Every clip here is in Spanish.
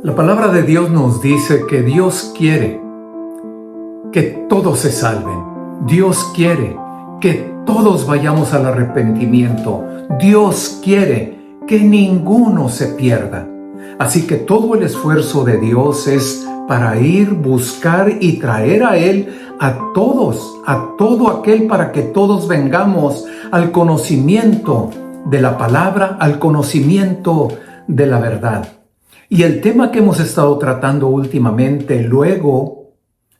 La palabra de Dios nos dice que Dios quiere que todos se salven. Dios quiere que todos vayamos al arrepentimiento. Dios quiere que ninguno se pierda. Así que todo el esfuerzo de Dios es para ir, buscar y traer a Él a todos, a todo aquel, para que todos vengamos al conocimiento de la palabra, al conocimiento de la verdad. Y el tema que hemos estado tratando últimamente, luego,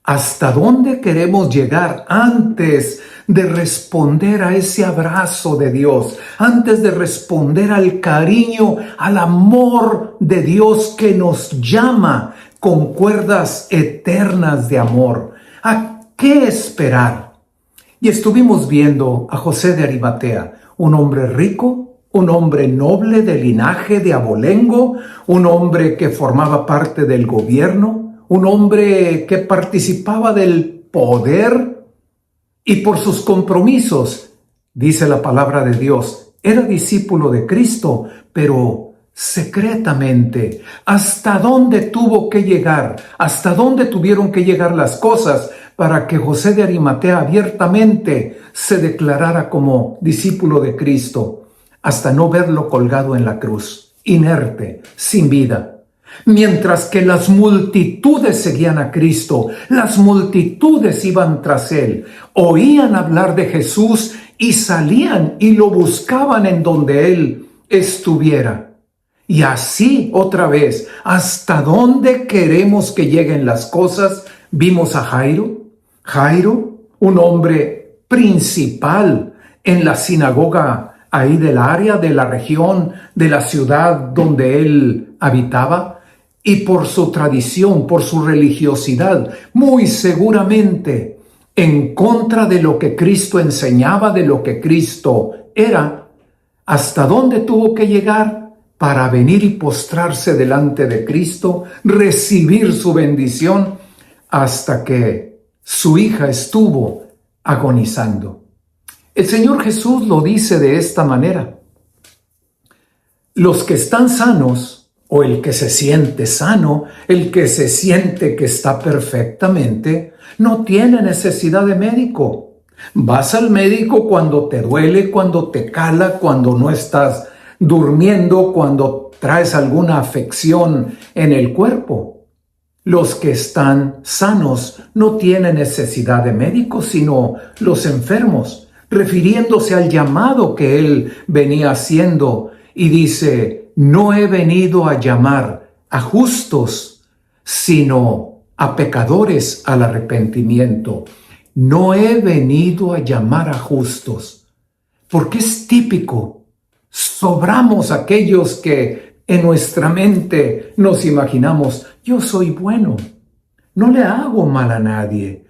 ¿hasta dónde queremos llegar antes de responder a ese abrazo de Dios? Antes de responder al cariño, al amor de Dios que nos llama con cuerdas eternas de amor. ¿A qué esperar? Y estuvimos viendo a José de Arimatea, un hombre rico, un hombre noble de linaje de abolengo, un hombre que formaba parte del gobierno, un hombre que participaba del poder y por sus compromisos, dice la palabra de Dios, era discípulo de Cristo, pero secretamente. ¿Hasta dónde tuvo que llegar? ¿Hasta dónde tuvieron que llegar las cosas para que José de Arimatea abiertamente se declarara como discípulo de Cristo? Hasta no verlo colgado en la cruz, inerte, sin vida. Mientras que las multitudes seguían a Cristo, las multitudes iban tras Él, oían hablar de Jesús y salían y lo buscaban en donde Él estuviera. Y así otra vez, ¿hasta dónde queremos que lleguen las cosas? Vimos a Jairo, un hombre principal en la sinagoga ahí del área, de la región, de la ciudad donde él habitaba, y por su tradición, por su religiosidad, muy seguramente en contra de lo que Cristo enseñaba, de lo que Cristo era. ¿Hasta dónde tuvo que llegar para venir y postrarse delante de Cristo, recibir su bendición, hasta que su hija estuvo agonizando? El Señor Jesús lo dice de esta manera: los que están sanos, o el que se siente sano, el que se siente que está perfectamente, no tiene necesidad de médico. Vas al médico cuando te duele, cuando te cala, cuando no estás durmiendo, cuando traes alguna afección en el cuerpo. Los que están sanos no tienen necesidad de médico, sino los enfermos, refiriéndose al llamado que él venía haciendo, y dice: no he venido a llamar a justos, sino a pecadores al arrepentimiento. No he venido a llamar a justos, porque es típico. Sobramos aquellos que en nuestra mente nos imaginamos: yo soy bueno, no le hago mal a nadie,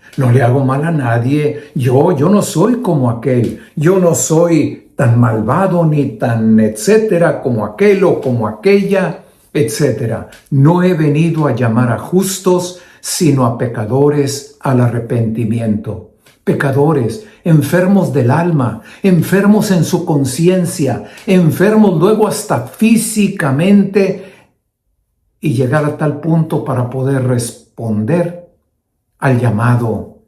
yo no soy como aquel, yo no soy tan malvado ni tan etcétera como aquel o como aquella, etcétera. No he venido a llamar a justos, sino a pecadores al arrepentimiento. Pecadores, enfermos del alma, enfermos en su conciencia, enfermos luego hasta físicamente, y llegar a tal punto para poder responder al llamado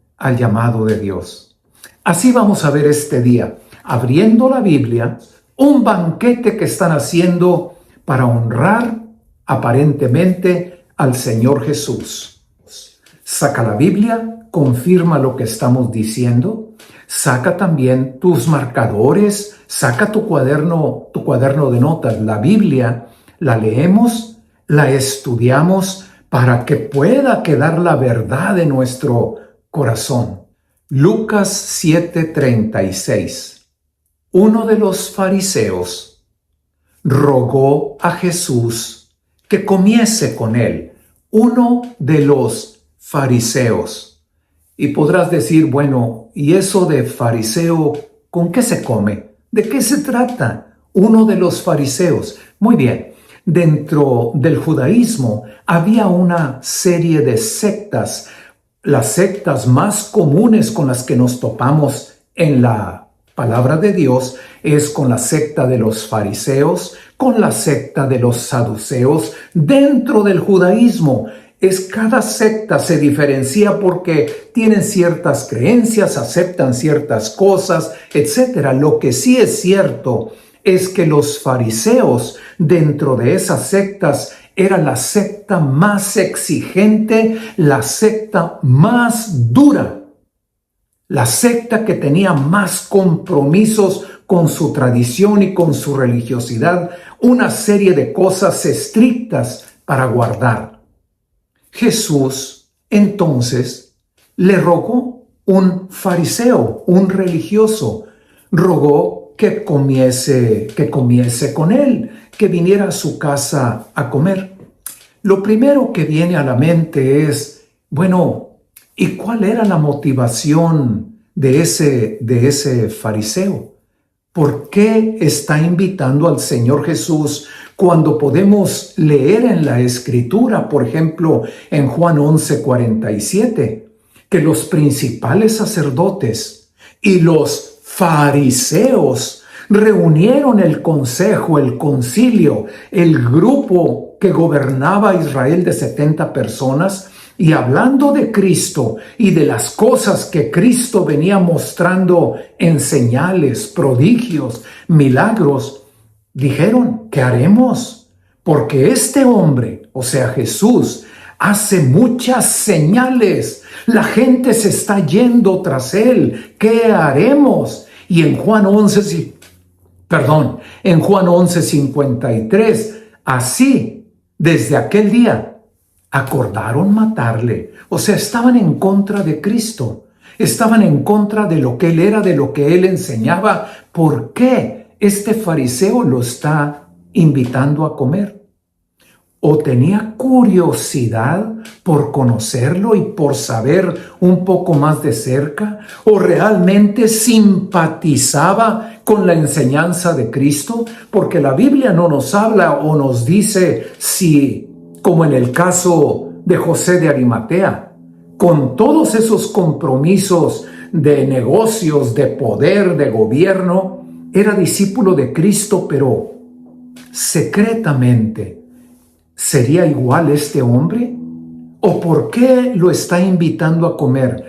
de Dios. Así vamos a ver este día, abriendo la Biblia, un banquete que están haciendo para honrar aparentemente al Señor Jesús. Saca la Biblia, confirma lo que estamos diciendo, saca también tus marcadores, saca tu cuaderno de notas. La Biblia la leemos, la estudiamos para que pueda quedar la verdad en nuestro corazón. Lucas 7:36. Uno de los fariseos rogó a Jesús que comiese con él. Uno de los fariseos. Y podrás decir: bueno, ¿y eso de fariseo con qué se come? ¿De qué se trata? Uno de los fariseos. Muy bien. Dentro del judaísmo había una serie de sectas. Las sectas más comunes con las que nos topamos en la palabra de Dios es con la secta de los fariseos, con la secta de los saduceos. Dentro del judaísmo, cada secta se diferencia porque tienen ciertas creencias, aceptan ciertas cosas, etc. Lo que sí es cierto es que los fariseos dentro de esas sectas era la secta más exigente, la secta más dura, la secta que tenía más compromisos con su tradición y con su religiosidad, una serie de cosas estrictas para guardar. Jesús, entonces, le rogó un fariseo, un religioso, rogó que comiese con él, que viniera a su casa a comer. Lo primero que viene a la mente es, bueno, ¿y cuál era la motivación de ese fariseo? ¿Por qué está invitando al Señor Jesús cuando podemos leer en la Escritura, por ejemplo, en Juan 11:47, que los principales sacerdotes y los fariseos reunieron el consejo, el concilio, el grupo que gobernaba Israel de 70 personas, y hablando de Cristo y de las cosas que Cristo venía mostrando en señales, prodigios, milagros, dijeron, ¿qué haremos? Porque este hombre, o sea Jesús, hace muchas señales. La gente se está yendo tras él. ¿Qué haremos? Y en Juan 11:53, así, desde aquel día, acordaron matarle. O sea, estaban en contra de Cristo. Estaban en contra de lo que él era, de lo que él enseñaba. ¿Por qué este fariseo lo está invitando a comer? ¿O tenía curiosidad por conocerlo y por saber un poco más de cerca? ¿O realmente simpatizaba con la enseñanza de Cristo? Porque la Biblia no nos habla o nos dice si, como en el caso de José de Arimatea, con todos esos compromisos de negocios, de poder, de gobierno, era discípulo de Cristo, pero secretamente. ¿Sería igual este hombre? ¿O por qué lo está invitando a comer?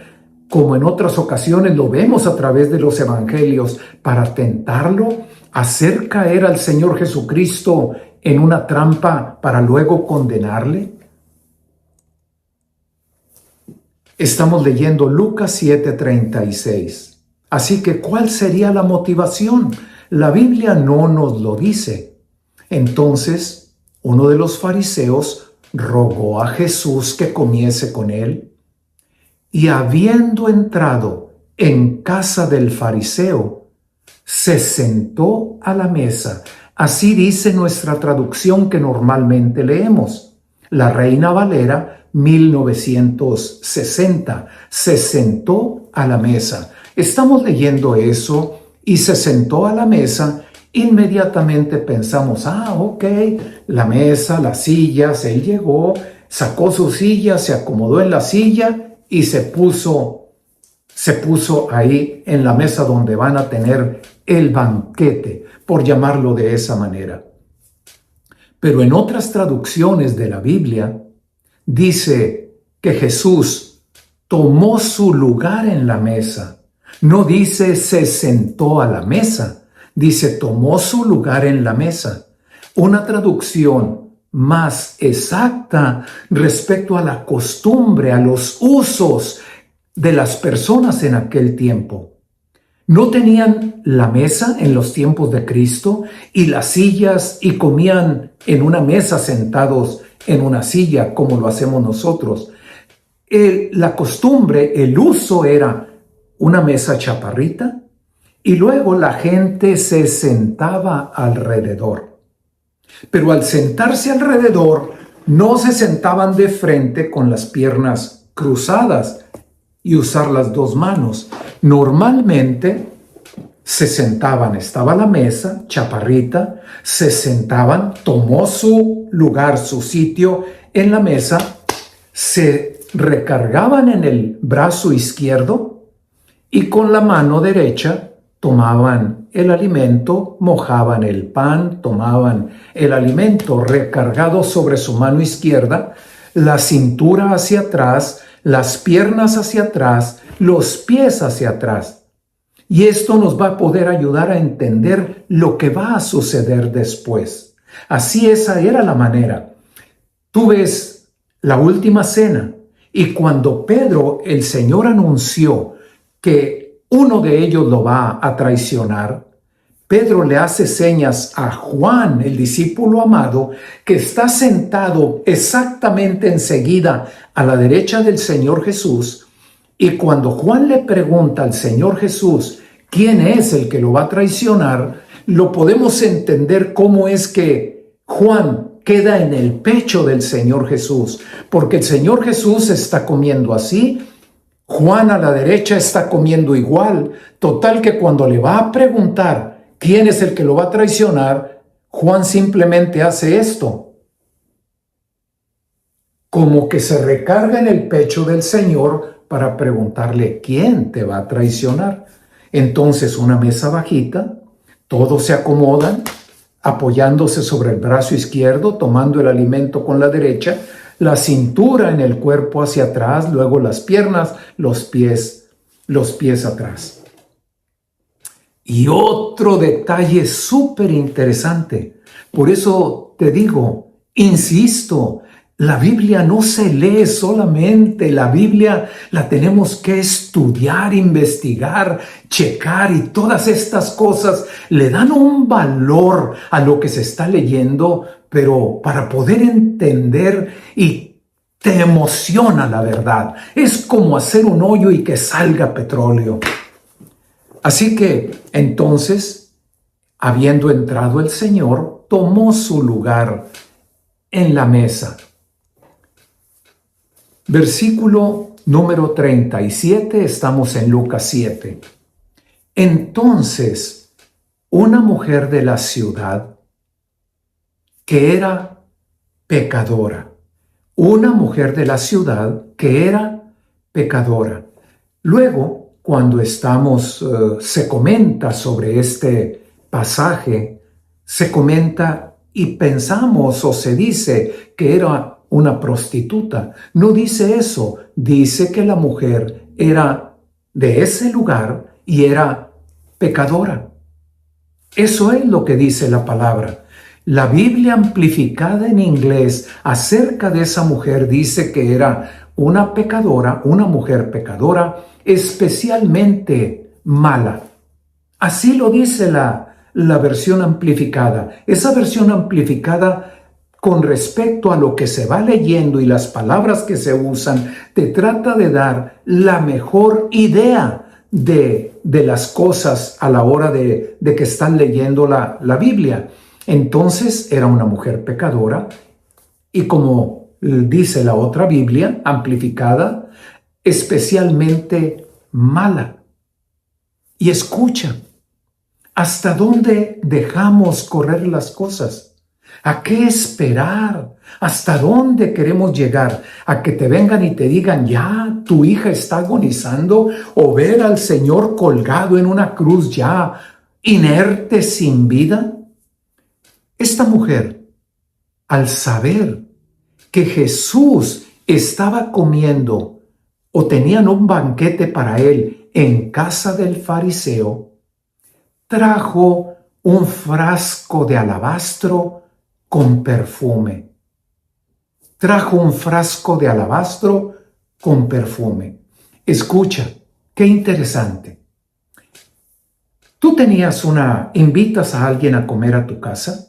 Como en otras ocasiones lo vemos a través de los evangelios, para tentarlo, hacer caer al Señor Jesucristo en una trampa para luego condenarle. Estamos leyendo Lucas 7:36. Así que, ¿cuál sería la motivación? La Biblia no nos lo dice. Entonces, uno de los fariseos rogó a Jesús que comiese con él, y habiendo entrado en casa del fariseo, se sentó a la mesa. Así dice nuestra traducción que normalmente leemos, la Reina Valera 1960. Se sentó a la mesa. Estamos leyendo eso, y se sentó a la mesa. Inmediatamente pensamos, ok, la mesa, las sillas. Él llegó, sacó su silla, se acomodó en la silla y se puso ahí en la mesa donde van a tener el banquete, por llamarlo de esa manera. Pero en otras traducciones de la Biblia dice que Jesús tomó su lugar en la mesa. No dice se sentó a la mesa. Dice, tomó su lugar en la mesa. Una traducción más exacta respecto a la costumbre, a los usos de las personas en aquel tiempo. No tenían la mesa en los tiempos de Cristo y las sillas, y comían en una mesa sentados en una silla como lo hacemos nosotros. La costumbre, el uso era una mesa chaparrita, y luego la gente se sentaba alrededor. Pero al sentarse alrededor, no se sentaban de frente con las piernas cruzadas y usar las dos manos. Normalmente se sentaban, estaba la mesa chaparrita, se sentaban, tomó su lugar, su sitio en la mesa, se recargaban en el brazo izquierdo y con la mano derecha tomaban el alimento, mojaban el pan, tomaban el alimento recargado sobre su mano izquierda, la cintura hacia atrás, las piernas hacia atrás, los pies hacia atrás. Y esto nos va a poder ayudar a entender lo que va a suceder después. Así esa era la manera. Tú ves la última cena y cuando Pedro, el Señor anunció que uno de ellos lo va a traicionar, Pedro le hace señas a Juan, el discípulo amado, que está sentado exactamente enseguida a la derecha del Señor Jesús. Y cuando Juan le pregunta al Señor Jesús quién es el que lo va a traicionar, lo podemos entender cómo es que Juan queda en el pecho del Señor Jesús, porque el Señor Jesús está comiendo así, Juan a la derecha está comiendo igual, total que cuando le va a preguntar quién es el que lo va a traicionar, Juan simplemente hace esto, como que se recarga en el pecho del Señor para preguntarle quién te va a traicionar. Entonces una mesa bajita, todos se acomodan, apoyándose sobre el brazo izquierdo, tomando el alimento con la derecha, la cintura en el cuerpo hacia atrás, luego las piernas, los pies atrás. Y otro detalle súper interesante, por eso te digo, insisto, la Biblia no se lee solamente, la Biblia la tenemos que estudiar, investigar, checar y todas estas cosas le dan un valor a lo que se está leyendo, pero para poder entender y te emociona la verdad. Es como hacer un hoyo y que salga petróleo. Así que entonces, habiendo entrado el Señor, tomó su lugar en la mesa. Versículo número 37, estamos en Lucas 7. Entonces, una mujer de la ciudad que era pecadora, Luego, cuando se comenta sobre este pasaje, se comenta y pensamos o se dice que era una prostituta. No dice eso, dice que la mujer era de ese lugar y era pecadora. Eso es lo que dice la palabra. La Biblia amplificada en inglés acerca de esa mujer dice que era una pecadora, una mujer pecadora, especialmente mala. Así lo dice la versión amplificada. Esa versión amplificada, con respecto a lo que se va leyendo y las palabras que se usan, te trata de dar la mejor idea de las cosas a la hora de que están leyendo la Biblia. Entonces era una mujer pecadora y, como dice la otra Biblia amplificada, especialmente mala. Y escucha, ¿hasta dónde dejamos correr las cosas? ¿A qué esperar? ¿Hasta dónde queremos llegar? ¿A que te vengan y te digan, ya, tu hija está agonizando? ¿O ver al Señor colgado en una cruz ya, inerte, sin vida? Esta mujer, al saber que Jesús estaba comiendo o tenían un banquete para él en casa del fariseo, trajo un frasco de alabastro con perfume. Escucha, qué interesante. ¿Tú invitas a alguien a comer a tu casa?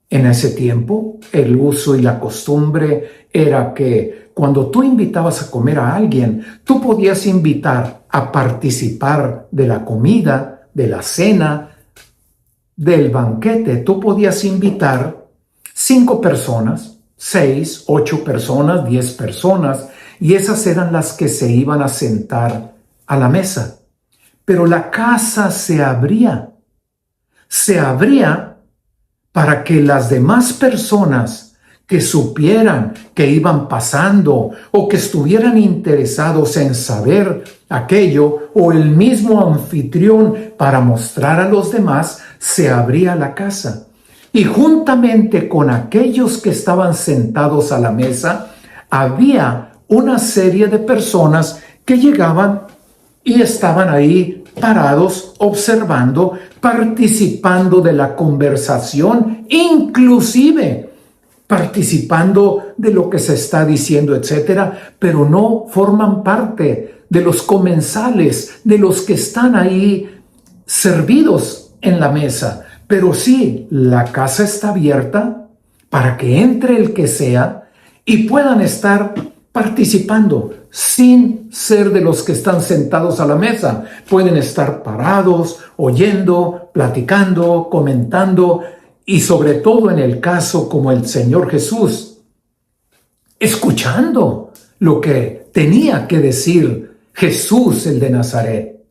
En ese tiempo, el uso y la costumbre era que cuando tú invitabas a comer a alguien, tú podías invitar a participar de la comida, de la cena, del banquete. Tú podías invitar 5 personas, 6, 8 personas, 10 personas, y esas eran las que se iban a sentar a la mesa. Pero la casa se abría para que las demás personas que supieran que iban pasando o que estuvieran interesados en saber aquello, o el mismo anfitrión para mostrar a los demás, se abría la casa. Y juntamente con aquellos que estaban sentados a la mesa, había una serie de personas que llegaban y estaban ahí parados, observando, participando de la conversación, inclusive participando de lo que se está diciendo, etcétera, pero no forman parte de los comensales, de los que están ahí servidos en la mesa. Pero sí, la casa está abierta para que entre el que sea y puedan estar participando sin ser de los que están sentados a la mesa. Pueden estar parados, oyendo, platicando, comentando, y sobre todo en el caso como el Señor Jesús, escuchando lo que tenía que decir Jesús, el de Nazaret.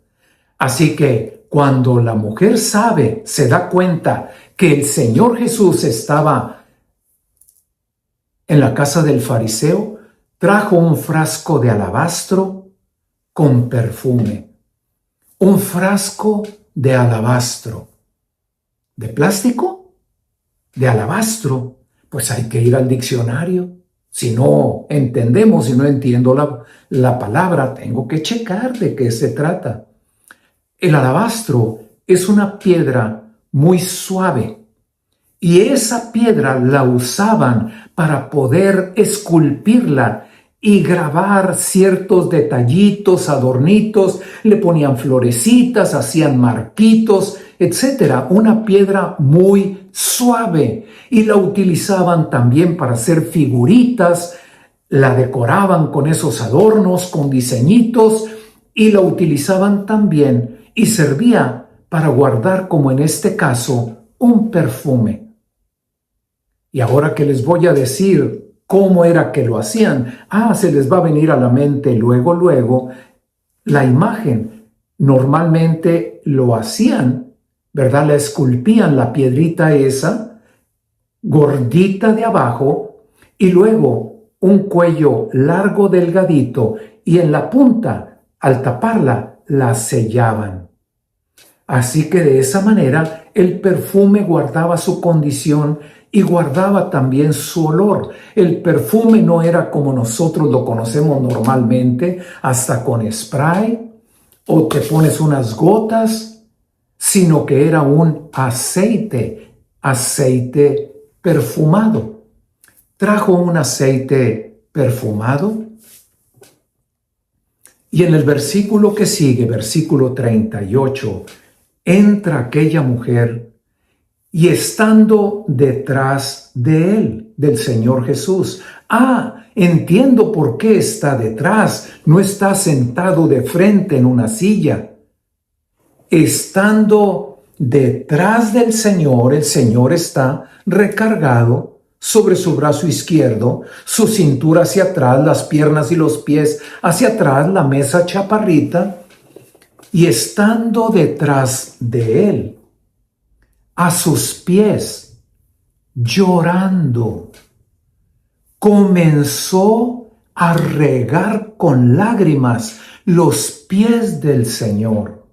Así que cuando la mujer se da cuenta que el Señor Jesús estaba en la casa del fariseo, trajo un frasco de alabastro con perfume. Un frasco de alabastro. ¿De plástico? ¿De alabastro? Pues hay que ir al diccionario. Si no entendemos, si no entiendo la palabra, tengo que checar de qué se trata. El alabastro es una piedra muy suave, y esa piedra la usaban para poder esculpirla y grabar ciertos detallitos, adornitos, le ponían florecitas, hacían marquitos, etcétera. Una piedra muy suave, y la utilizaban también para hacer figuritas, la decoraban con esos adornos, con diseñitos, y la utilizaban también y servía para guardar, como en este caso, un perfume. Y ahora que les voy a decir cómo era que lo hacían, se les va a venir a la mente luego la imagen. Normalmente lo hacían, ¿verdad? La esculpían, la piedrita esa, gordita de abajo, y luego un cuello largo, delgadito, y en la punta, al taparla, la sellaban. Así que de esa manera el perfume guardaba su condición y guardaba también su olor. El perfume no era como nosotros lo conocemos normalmente, hasta con spray o te pones unas gotas, sino que era un aceite perfumado. Trajo un aceite perfumado, y en el versículo que sigue, versículo 38, entra aquella mujer y estando detrás de él, del Señor Jesús. Entiendo por qué está detrás, no está sentado de frente en una silla. Estando detrás del Señor, el Señor está recargado sobre su brazo izquierdo, su cintura hacia atrás, las piernas y los pies hacia atrás, la mesa chaparrita, y estando detrás de él, a sus pies, llorando, comenzó a regar con lágrimas los pies del Señor,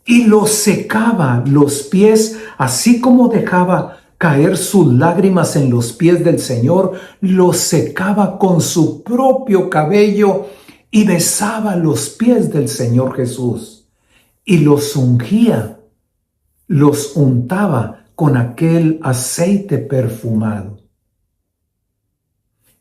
y los secaba los pies, así como dejaba caer sus lágrimas en los pies del Señor, los secaba con su propio cabello y besaba los pies del Señor Jesús y los ungía, los untaba con aquel aceite perfumado.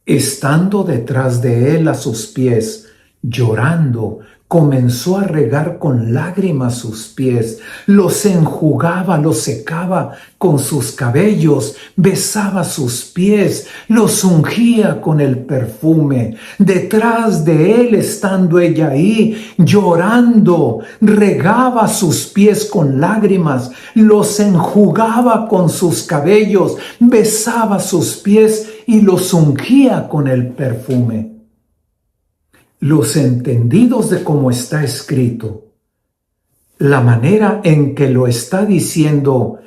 Estando detrás de él a sus pies, llorando, comenzó a regar con lágrimas sus pies, los enjugaba, los secaba con sus cabellos, besaba sus pies, los ungía con el perfume. Detrás de él, estando ella ahí, llorando, regaba sus pies con lágrimas, los enjugaba con sus cabellos, besaba sus pies y los ungía con el perfume. Los entendidos de cómo está escrito, la manera en que lo está diciendo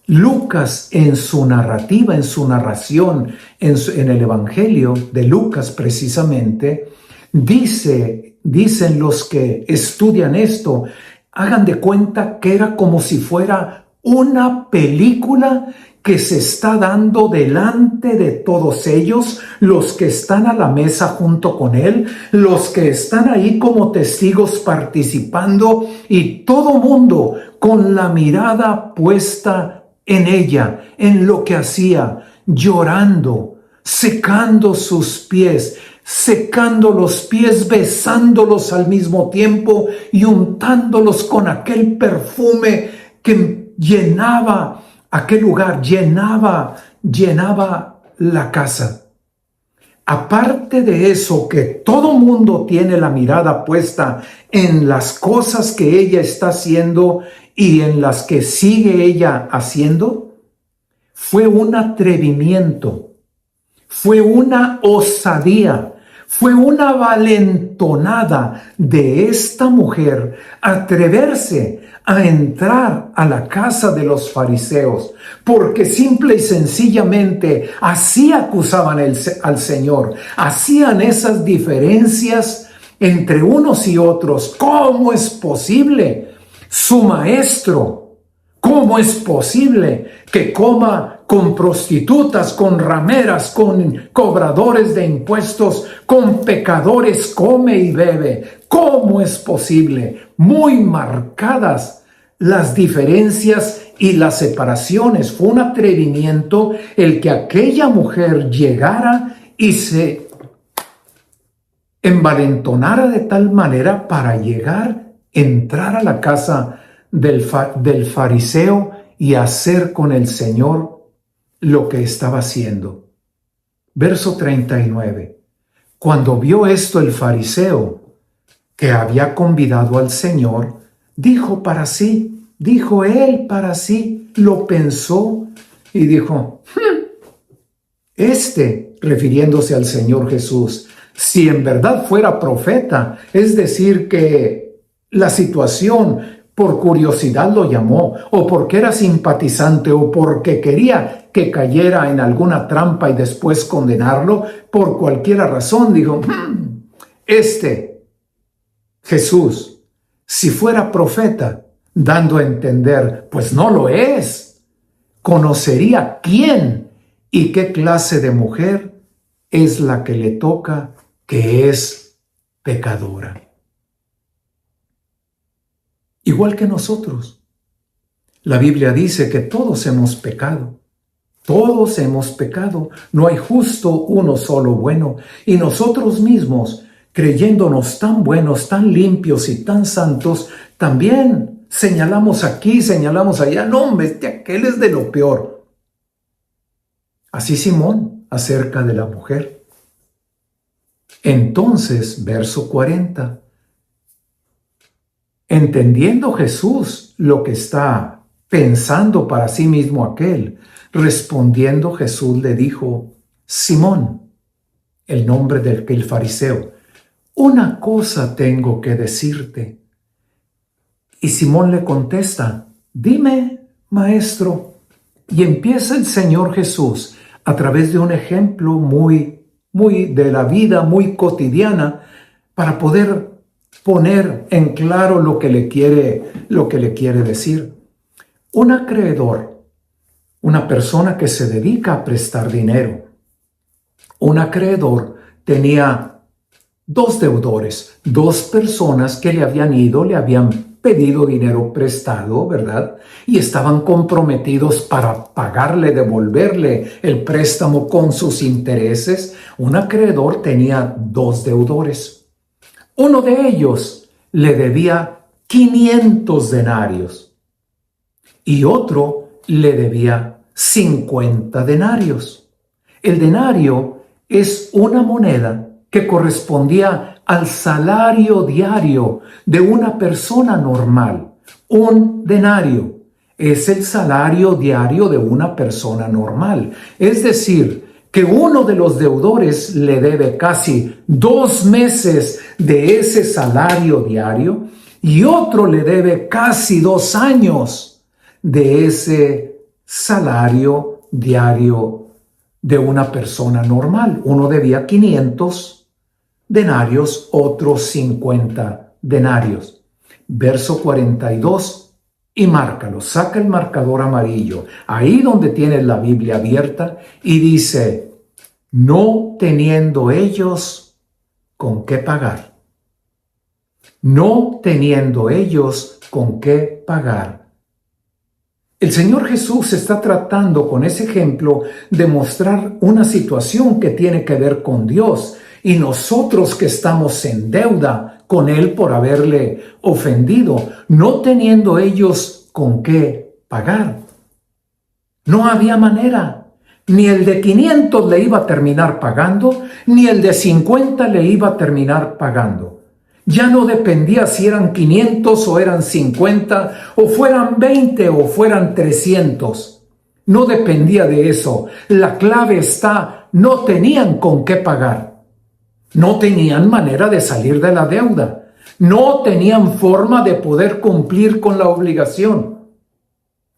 Lucas en su narrativa, en su narración, en el Evangelio de Lucas precisamente, dicen los que estudian esto, hagan de cuenta que era como si fuera una película que se está dando delante de todos ellos, los que están a la mesa junto con él, los que están ahí como testigos participando y todo mundo con la mirada puesta en ella, en lo que hacía, llorando, secando sus pies, secando los pies, besándolos al mismo tiempo y untándolos con aquel perfume que llenaba aquel lugar, llenaba la casa. Aparte de eso, que todo mundo tiene la mirada puesta en las cosas que ella está haciendo y en las que sigue ella haciendo, fue un atrevimiento, fue una osadía, fue una valentonada de esta mujer atreverse a entrar a la casa de los fariseos, porque simple y sencillamente así acusaban al Señor, hacían esas diferencias entre unos y otros. ¿Cómo es posible? Su maestro, ¿cómo es posible que coma con prostitutas, con rameras, con cobradores de impuestos, con pecadores, come y bebe? ¿Cómo es posible? Muy marcadas las diferencias y las separaciones. Fue un atrevimiento el que aquella mujer llegara y se envalentonara de tal manera para entrar a la casa del fariseo y hacer con el Señor lo que estaba haciendo. Verso 39. Cuando vio esto el fariseo, que había convidado al Señor, dijo él para sí, lo pensó y dijo, refiriéndose al Señor Jesús, si en verdad fuera profeta, es decir, que la situación por curiosidad lo llamó, o porque era simpatizante, o porque quería que cayera en alguna trampa y después condenarlo, por cualquier razón, dijo, Jesús, si fuera profeta, dando a entender, pues no lo es, conocería quién y qué clase de mujer es la que le toca, que es pecadora. Igual que nosotros. La Biblia dice que todos hemos pecado. Todos hemos pecado. No hay justo uno solo bueno. Y nosotros mismos, creyéndonos tan buenos, tan limpios y tan santos, también señalamos aquí, señalamos allá. No, hombre, aquel es de lo peor. Así Simón acerca de la mujer. Entonces, verso 40. Entendiendo Jesús lo que está pensando para sí mismo aquel, respondiendo Jesús le dijo, Simón, el nombre del fariseo, una cosa tengo que decirte. Y Simón le contesta, dime, maestro. Y empieza el Señor Jesús a través de un ejemplo muy de la vida, muy cotidiana, para poder poner en claro lo que le quiere decir. Un acreedor, una persona que se dedica a prestar dinero. Un acreedor tenía dos deudores, dos personas que le habían pedido dinero prestado, ¿verdad? Y estaban comprometidos para pagarle, devolverle el préstamo con sus intereses. Un acreedor tenía dos deudores. Uno de ellos le debía 500 denarios y otro le debía 50 denarios. El denario es una moneda que correspondía al salario diario de una persona normal. Un denario es el salario diario de una persona normal. Es decir, que uno de los deudores le debe casi 2 meses de ese salario diario y otro le debe casi 2 años de ese salario diario de una persona normal. Uno debía 500 denarios, otros 50 denarios. Verso 42, y márcalo, saca el marcador amarillo, ahí donde tienes la Biblia abierta, y dice, no teniendo ellos con qué pagar. No teniendo ellos con qué pagar. El Señor Jesús está tratando con ese ejemplo de mostrar una situación que tiene que ver con Dios y nosotros que estamos en deuda con Él por haberle ofendido, no teniendo ellos con qué pagar. No había manera. Ni el de 500 le iba a terminar pagando, ni el de 50 le iba a terminar pagando. Ya no dependía si eran 500 o eran 50, o fueran 20 o fueran 300. No dependía de eso. La clave está, no tenían con qué pagar. No tenían manera de salir de la deuda. No tenían forma de poder cumplir con la obligación.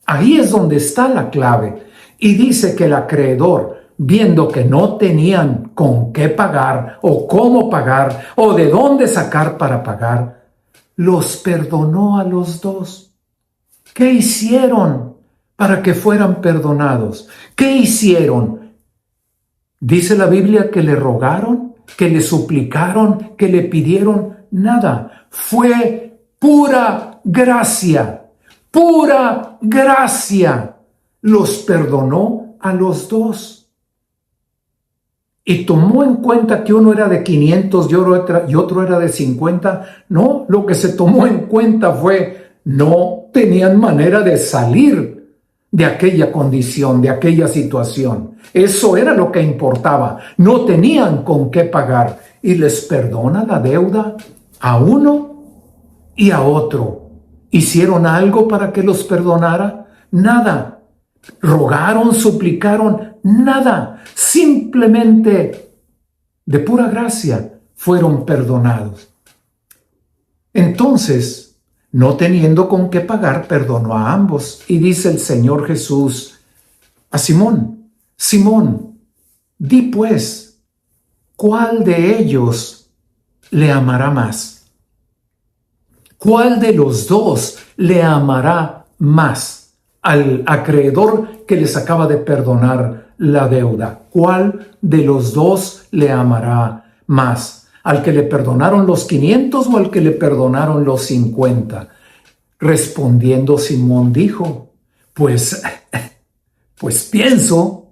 Ahí es donde está la clave. Y dice que el acreedor, viendo que no tenían con qué pagar o cómo pagar o de dónde sacar para pagar, los perdonó a los dos. ¿Qué hicieron para que fueran perdonados? ¿Qué hicieron? Dice la Biblia que le rogaron, que le suplicaron, que le pidieron. Nada. Fue pura gracia. Pura gracia. Los perdonó a los dos. Y tomó en cuenta que uno era de 500 y otro era de 50. No, lo que se tomó en cuenta fue, no tenían manera de salir de aquella condición, de aquella situación. Eso era lo que importaba. No tenían con qué pagar. Y les perdona la deuda a uno y a otro. ¿Hicieron algo para que los perdonara? Nada. Rogaron, suplicaron, nada. Simplemente, de pura gracia, fueron perdonados. Entonces, no teniendo con qué pagar, perdonó a ambos. Y dice el Señor Jesús a Simón, Simón, di pues, ¿cuál de ellos le amará más? ¿Cuál de los dos le amará más? Al acreedor que les acaba de perdonar la deuda. ¿Cuál de los dos le amará más? ¿Al que le perdonaron los 500 o al que le perdonaron los 50? Respondiendo Simón dijo, pues pienso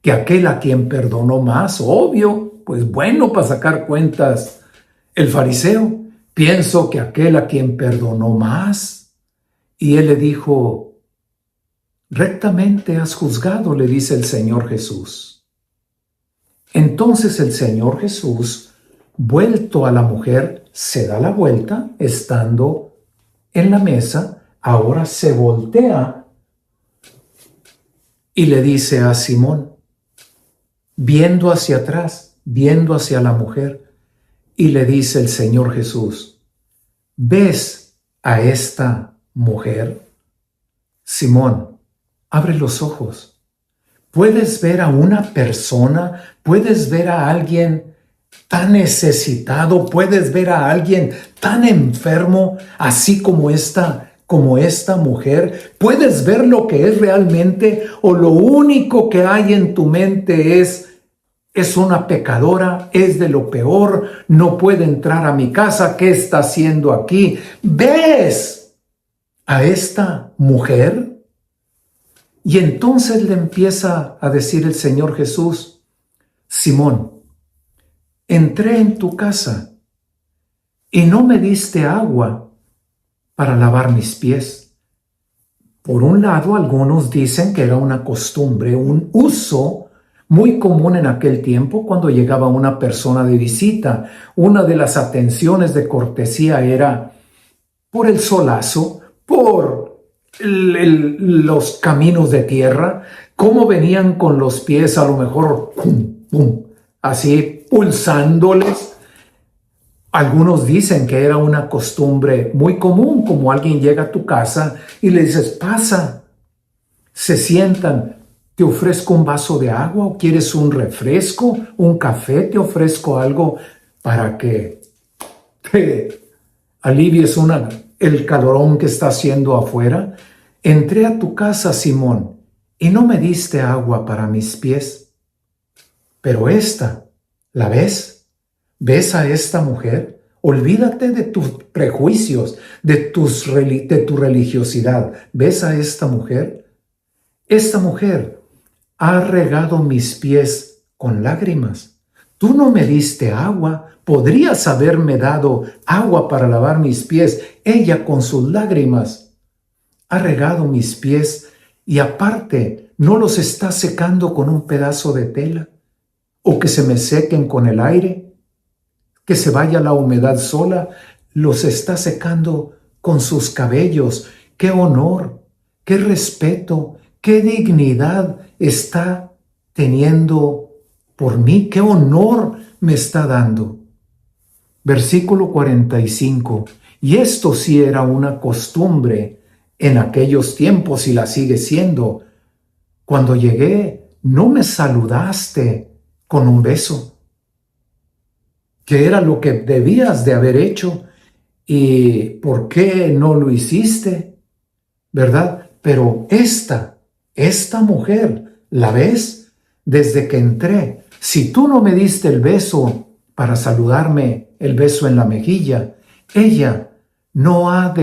que aquel a quien perdonó más, obvio, pues bueno, para sacar cuentas el fariseo, pienso que aquel a quien perdonó más. Y él le dijo, rectamente has juzgado, le dice el Señor Jesús. Entonces el Señor Jesús, vuelto a la mujer, se da la vuelta, estando en la mesa, ahora se voltea y le dice a Simón, viendo hacia atrás, viendo hacia la mujer, y le dice el Señor Jesús, ¿ves a esta mujer? Simón, abre los ojos. ¿Puedes ver a una persona? ¿Puedes ver a alguien tan necesitado? ¿Puedes ver a alguien tan enfermo, así como esta mujer? ¿Puedes ver lo que es realmente? ¿O lo único que hay en tu mente es una pecadora, es de lo peor, no puede entrar a mi casa, ¿qué está haciendo aquí? ¿Ves a esta mujer? Y entonces le empieza a decir el Señor Jesús, Simón, entré en tu casa y no me diste agua para lavar mis pies. Por un lado, algunos dicen que era una costumbre, un uso muy común en aquel tiempo cuando llegaba una persona de visita. Una de las atenciones de cortesía era por el solazo, por los caminos de tierra, cómo venían con los pies a lo mejor pum, pum, así pulsándoles. Algunos dicen que era una costumbre muy común, como alguien llega a tu casa y le dices, pasa. se sientan. ¿Te ofrezco un vaso de agua o quieres un refresco, un café? ¿Te ofrezco algo para que te alivies el calorón que está haciendo afuera? Entré a tu casa, Simón, y no me diste agua para mis pies. Pero esta, ¿la ves? ¿Ves a esta mujer? Olvídate de tus prejuicios, de tu religiosidad. ¿Ves a esta mujer? Esta mujer ha regado mis pies con lágrimas. Tú no me diste agua. Podrías haberme dado agua para lavar mis pies. Ella con sus lágrimas ha regado mis pies y aparte no los está secando con un pedazo de tela o que se me sequen con el aire, que se vaya la humedad sola. Los está secando con sus cabellos. ¡Qué honor! ¡Qué respeto! ¡Qué dignidad está teniendo por mí! ¡Qué honor me está dando! Versículo 45. Y esto sí era una costumbre en aquellos tiempos y la sigue siendo. Cuando llegué, no me saludaste con un beso, que era lo que debías de haber hecho. ¿Y por qué no lo hiciste? ¿Verdad? Pero esta mujer, ¿la ves? Desde que entré, si tú no me diste el beso para saludarme, el beso en la mejilla, ella no ha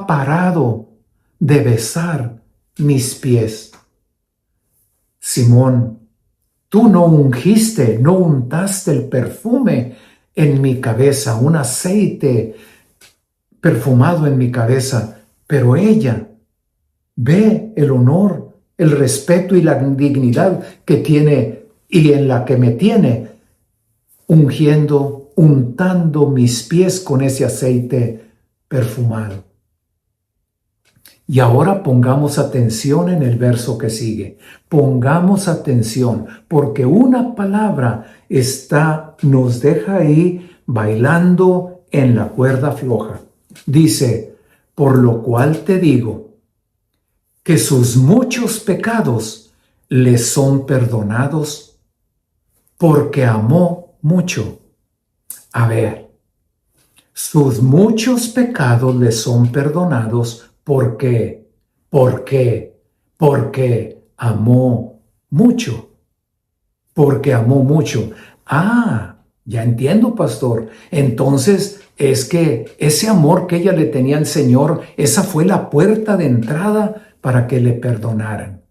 parado de besar mis pies. Simón, tú no untaste el perfume en mi cabeza, un aceite perfumado en mi cabeza, pero ella ve el honor, el respeto y la dignidad que tiene y en la que me tiene, untando mis pies con ese aceite perfumado. Y ahora pongamos atención en el verso que sigue. Pongamos atención, porque una palabra nos deja ahí bailando en la cuerda floja. Dice, por lo cual te digo, que sus muchos pecados le son perdonados, porque amó mucho. A ver, sus muchos pecados le son perdonados. ¿Por qué? Porque amó mucho. Porque amó mucho. Ah, ya entiendo, pastor. Entonces es que ese amor que ella le tenía al Señor, esa fue la puerta de entrada para que le perdonaran.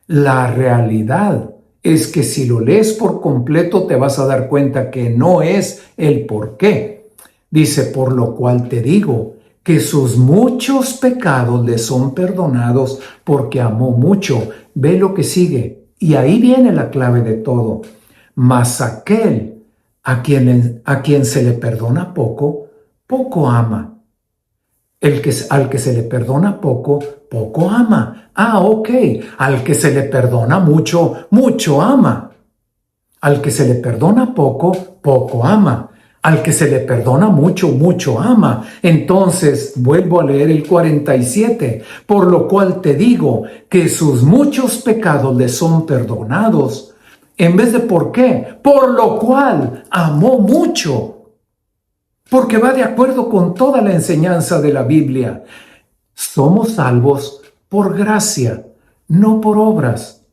La realidad es que si lo lees por completo te vas a dar cuenta que no es el por qué. Dice, por lo cual te digo, que sus muchos pecados le son perdonados porque amó mucho. Ve lo que sigue. Y ahí viene la clave de todo. Mas aquel a quien se le perdona poco, poco ama. Al que se le perdona poco, poco ama. Ah, ok. Al que se le perdona mucho, mucho ama. Al que se le perdona poco, poco ama. Al que se le perdona mucho, mucho ama. Entonces, vuelvo a leer el 47. Por lo cual te digo que sus muchos pecados le son perdonados. En vez de ¿por qué? Por lo cual amó mucho. Porque va de acuerdo con toda la enseñanza de la Biblia. Somos salvos por gracia, no por obras.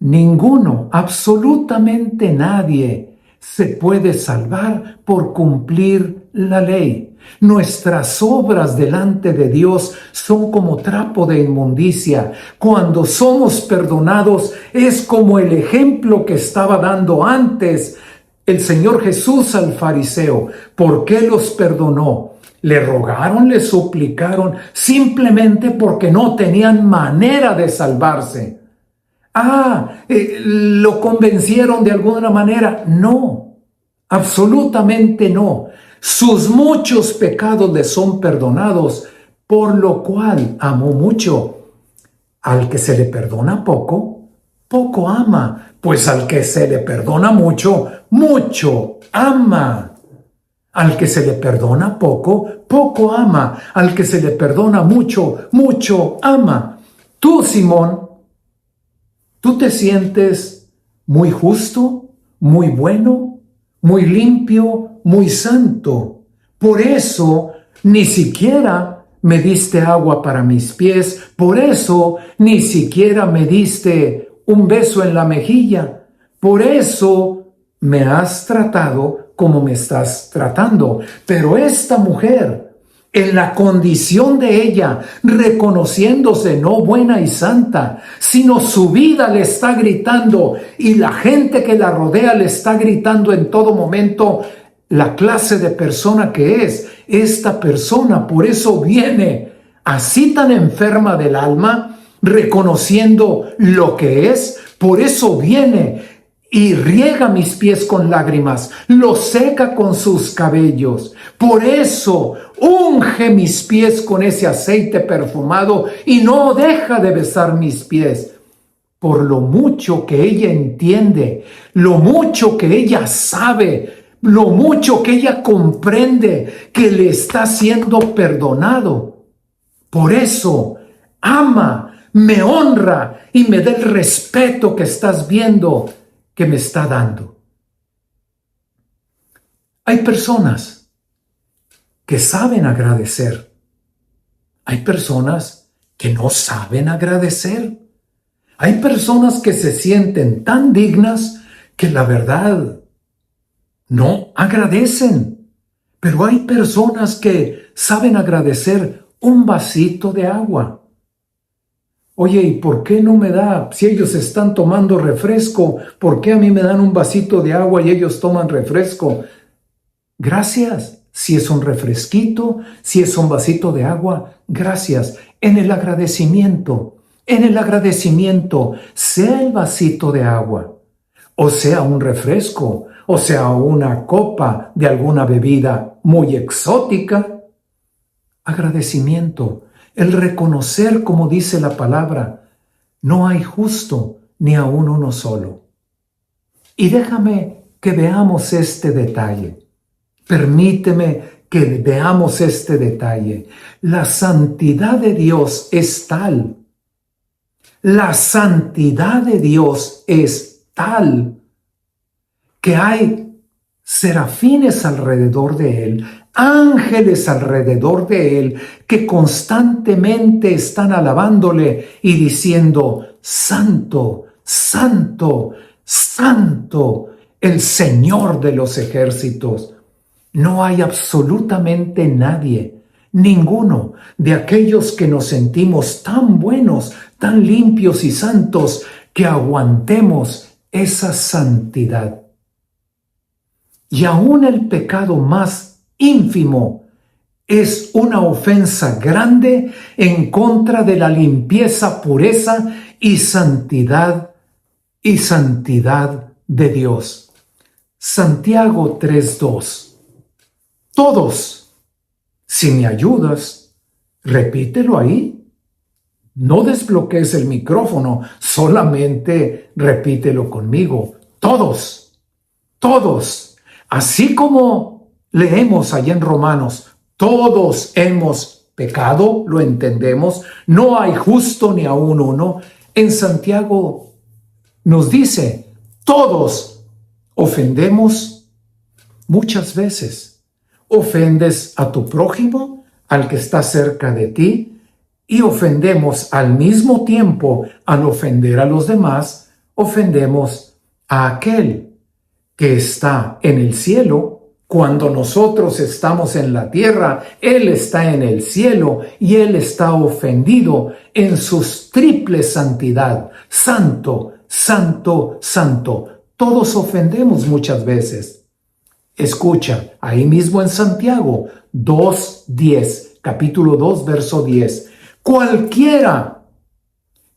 Ninguno, absolutamente nadie, se puede salvar por cumplir la ley. Nuestras obras delante de Dios son como trapo de inmundicia. Cuando somos perdonados es como el ejemplo que estaba dando antes el Señor Jesús al fariseo. ¿Por qué los perdonó? Le rogaron, le suplicaron, simplemente porque no tenían manera de salvarse. ¿Lo convencieron de alguna manera? No, absolutamente no. Sus muchos pecados le son perdonados, por lo cual amó mucho. Al que se le perdona poco, poco ama. Pues al que se le perdona mucho, mucho ama. Al que se le perdona poco, poco ama. Al que se le perdona mucho, mucho ama. Tú, Simón, ¿tú te sientes muy justo, muy bueno, muy limpio, muy santo? Por eso ni siquiera me diste agua para mis pies, por eso ni siquiera me diste un beso en la mejilla, por eso me has tratado como me estás tratando. Pero esta mujer, en la condición de ella, reconociéndose no buena y santa, sino su vida le está gritando y la gente que la rodea le está gritando en todo momento la clase de persona que es esta persona. Por eso viene así tan enferma del alma, reconociendo lo que es. Por eso viene y riega mis pies con lágrimas, los seca con sus cabellos. Por eso unge mis pies con ese aceite perfumado y no deja de besar mis pies. Por lo mucho que ella entiende, lo mucho que ella sabe, lo mucho que ella comprende que le está siendo perdonado. Por eso ama, me honra y me da el respeto que estás viendo que me está dando. Hay personas que saben agradecer. Hay personas que no saben agradecer. Hay personas que se sienten tan dignas que la verdad no agradecen. Pero hay personas que saben agradecer un vasito de agua. Oye, ¿y por qué no me da? Si ellos están tomando refresco, ¿por qué a mí me dan un vasito de agua y ellos toman refresco? Gracias. Si es un refresquito, si es un vasito de agua, gracias. En el agradecimiento, sea el vasito de agua, o sea un refresco, o sea una copa de alguna bebida muy exótica. Agradecimiento. El reconocer, como dice la palabra, no hay justo ni aun uno solo. Y déjame que veamos este detalle. Permíteme que veamos este detalle. La santidad de Dios es tal. La santidad de Dios es tal que hay serafines alrededor de Él, ángeles alrededor de Él, que constantemente están alabándole y diciendo: Santo, Santo, Santo, el Señor de los ejércitos. No hay absolutamente nadie, ninguno de aquellos que nos sentimos tan buenos, tan limpios y santos, que aguantemos esa santidad. Y aún el pecado más ínfimo es una ofensa grande en contra de la limpieza, pureza y santidad de Dios. Santiago 3:2. Todos, si me ayudas, repítelo ahí. No desbloquees el micrófono, solamente repítelo conmigo. Todos, todos. Así como leemos allá en Romanos, todos hemos pecado, lo entendemos, no hay justo ni aun uno. En Santiago nos dice, todos ofendemos muchas veces. Ofendes a tu prójimo, al que está cerca de ti, y ofendemos al mismo tiempo, al ofender a los demás, ofendemos a aquel que está en el cielo. Cuando nosotros estamos en la tierra, Él está en el cielo y Él está ofendido en su triple santidad. Santo, santo, santo. Todos ofendemos muchas veces. Escucha, ahí mismo en Santiago 2:10, capítulo 2, verso 10. Cualquiera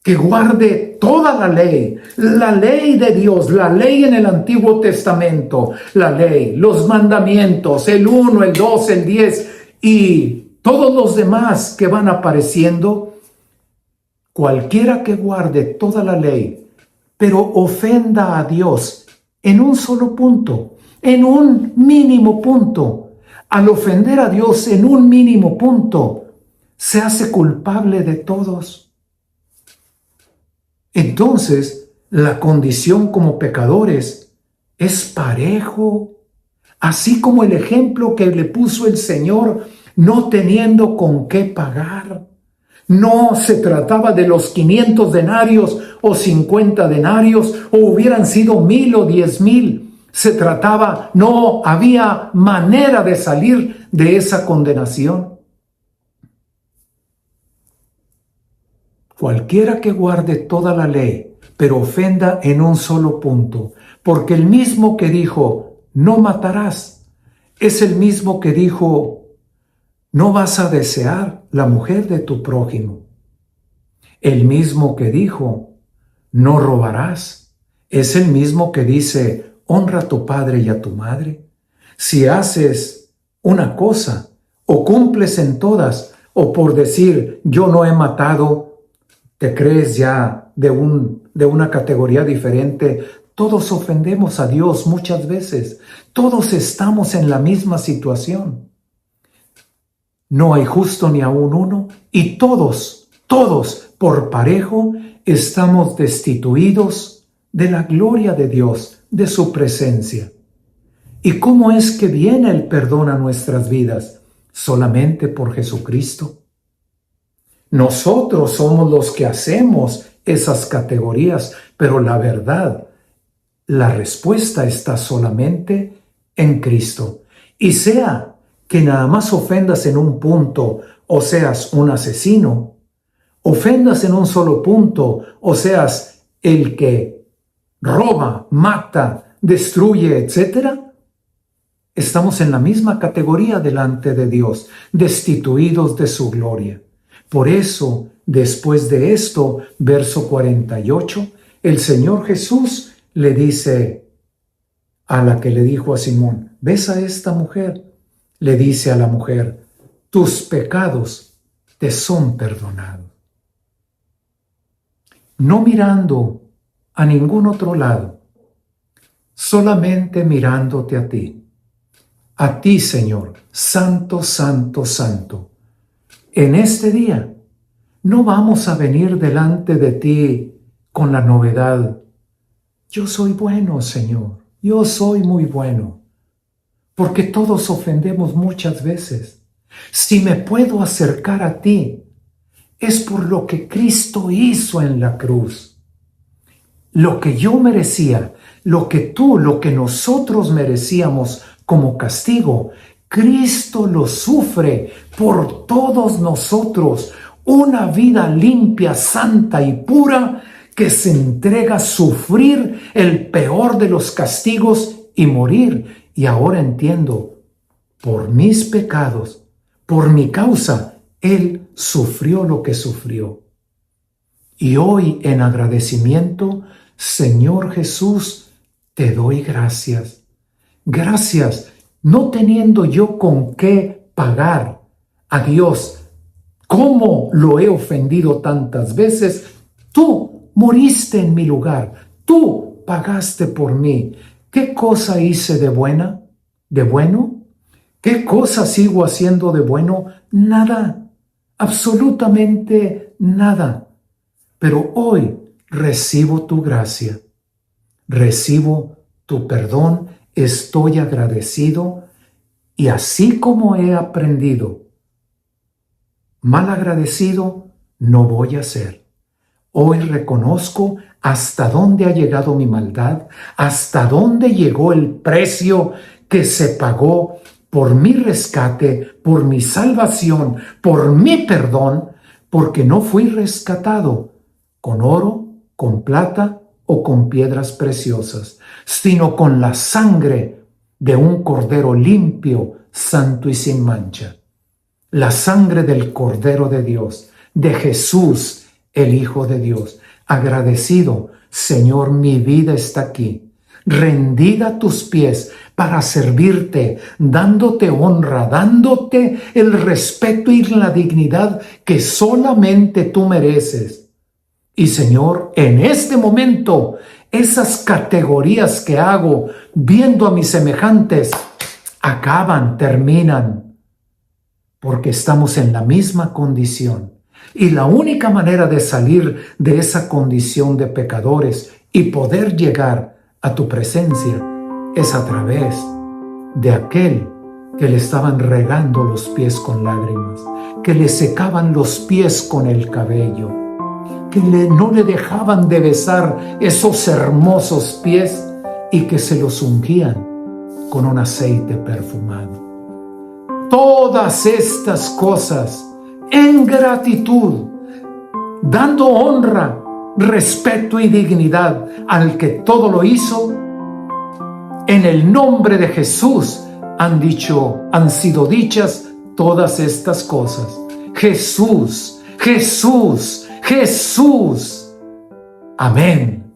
que guarde toda la ley de Dios, la ley en el Antiguo Testamento, la ley, los mandamientos, el 1, el 2, el 10 y todos los demás que van apareciendo, cualquiera que guarde toda la ley, pero ofenda a Dios en un solo punto, en un mínimo punto, al ofender a Dios en un mínimo punto, se hace culpable de todos. Entonces, la condición como pecadores es parejo, así como el ejemplo que le puso el Señor, no teniendo con qué pagar. No se trataba de los 500 denarios o 50 denarios, o hubieran sido 1,000 o 10,000. Se trataba, no había manera de salir de esa condenación. Cualquiera que guarde toda la ley, pero ofenda en un solo punto, porque el mismo que dijo, no matarás, es el mismo que dijo, no vas a desear la mujer de tu prójimo. El mismo que dijo, no robarás, es el mismo que dice, honra a tu padre y a tu madre. Si haces una cosa, o cumples en todas, o por decir, yo no he matado, te crees ya de una categoría diferente. Todos ofendemos a Dios muchas veces. Todos estamos en la misma situación. No hay justo ni aun uno, y todos por parejo estamos destituidos de la gloria de Dios, de su presencia. ¿Y cómo es que viene el perdón a nuestras vidas? Solamente por Jesucristo. Nosotros somos los que hacemos esas categorías, pero la verdad, la respuesta está solamente en Cristo. Y sea que nada más ofendas en un punto, o seas un asesino, ofendas en un solo punto, o seas el que roba, mata, destruye, etc., estamos en la misma categoría delante de Dios, destituidos de su gloria. Por eso, después de esto, verso 48, el Señor Jesús le dice a la que le dijo a Simón, ¿ves a esta mujer? Le dice a la mujer, tus pecados te son perdonados. No mirando a ningún otro lado, solamente mirándote a ti. A ti, Señor, santo, santo, santo. En este día no vamos a venir delante de ti con la novedad. Yo soy bueno, Señor, yo soy muy bueno, porque todos ofendemos muchas veces. Si me puedo acercar a ti, es por lo que Cristo hizo en la cruz. Lo que yo merecía, lo que nosotros merecíamos como castigo, Cristo lo sufre por todos nosotros. Una vida limpia, santa y pura que se entrega a sufrir el peor de los castigos y morir. Y ahora entiendo, por mis pecados, por mi causa, Él sufrió lo que sufrió. Y hoy en agradecimiento, Señor Jesús, te doy gracias. Gracias, no teniendo yo con qué pagar a Dios. ¿Cómo lo he ofendido tantas veces? Tú moriste en mi lugar. Tú pagaste por mí. ¿Qué cosa hice de buena? ¿De bueno? ¿Qué cosa sigo haciendo de bueno? Nada. Absolutamente nada. Pero hoy recibo tu gracia. Recibo tu perdón. Estoy agradecido. Y así como he aprendido, mal agradecido no voy a ser. Hoy reconozco hasta dónde ha llegado mi maldad, hasta dónde llegó el precio que se pagó por mi rescate, por mi salvación, por mi perdón, porque no fui rescatado con oro, con plata o con piedras preciosas, sino con la sangre de un cordero limpio, santo y sin mancha. La sangre del Cordero de Dios, de Jesús, el Hijo de Dios. Agradecido, Señor, mi vida está aquí, rendida a tus pies para servirte, dándote honra, dándote el respeto y la dignidad que solamente tú mereces. Y Señor, en este momento, esas categorías que hago viendo a mis semejantes, acaban, terminan, porque estamos en la misma condición. Y la única manera de salir de esa condición de pecadores y poder llegar a tu presencia es a través de aquel que le estaban regando los pies con lágrimas, que le secaban los pies con el cabello, que no le dejaban de besar esos hermosos pies y que se los ungían con un aceite perfumado. Todas estas cosas en gratitud, dando honra, respeto y dignidad al que todo lo hizo, en el nombre de Jesús han sido dichas todas estas cosas. Jesús, Jesús, Jesús. Amén.